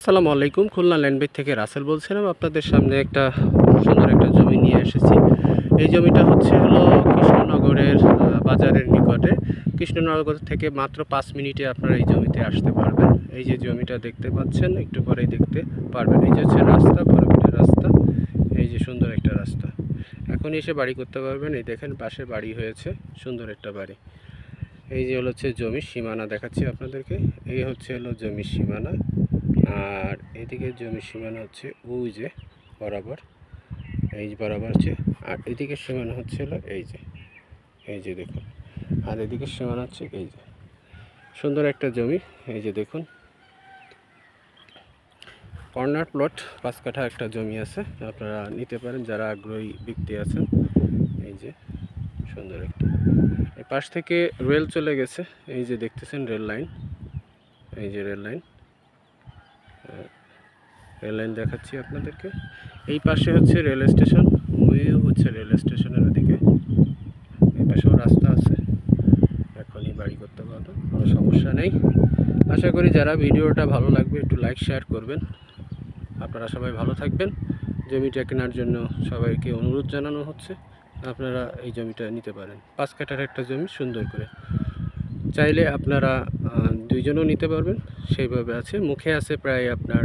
আসসালামু আলাইকুম। খুলনা ল্যান্ডব্যাংক থেকে রাসেল বলছিলাম। আপনাদের সামনে একটা সুন্দর একটা জমি নিয়ে এসেছি। এই জমিটা হলো কৃষ্ণনগরের বাজারের নিকটে। কৃষ্ণনগর থেকে মাত্র 5 মিনিটে আপনারা এই জমিতে আসতে পারবেন। এই যে জমিটা দেখতে পাচ্ছেন, একটু পরেই দেখতে পারবেন। এই যে হচ্ছে রাস্তা, বড় রাস্তা। এই যে সুন্দর একটা রাস্তা, এখন এসে বাড়ি করতে পারবেন। এই দেখেন পাশে বাড়ি হয়েছে, সুন্দর একটা বাড়ি। এই যে হচ্ছে জমির সীমানা দেখাচ্ছি আপনাদেরকে। এই হলো জমির সীমানা, আর এদিকে জমির সীমানা হচ্ছে ওই যে বরাবর, এই যে বরাবর হচ্ছে। আর এদিকে সীমানা হলো এই যে দেখুন। আর এদিকে সীমানা হচ্ছে এই যে সুন্দর একটা জমি। এই যে দেখুন, কর্নার প্লট 5 কাঠা একটা জমি আছে, আপনারা নিতে পারেন যারা আগ্রহী ব্যক্তি আছেন। এই যে সুন্দর একটা, এই পাশ থেকে রেল চলে গেছে। এই যে দেখতেছেন রেল লাইন, এই যে রেল লাইন দেখাচ্ছি আপনাদেরকে। এই পাশে হচ্ছে রেল স্টেশন, ওই হচ্ছে রেল স্টেশনের ওদিকে। এই পাশেও রাস্তা আছে, এখনই বাড়ি করতে পারবেন, কোনো সমস্যা নেই। আশা করি যারা ভিডিওটা ভালো লাগবে একটু লাইক শেয়ার করবেন। আপনারা সবাই ভালো থাকবেন। জমিটা কেনার জন্য সবাইকে অনুরোধ জানানো হচ্ছে, আপনারা এই জমিটা নিতে পারেন। 5 কাঠার একটা জমি, সুন্দর করে চাইলে আপনারা দুইজনও নিতে পারবেন, সেইভাবে আছে। মুখে আছে প্রায় আপনার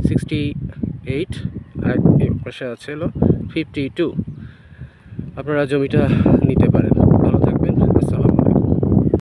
68, আর পাশে আছে 52। আপনারা জমিটা নিতে পারেন।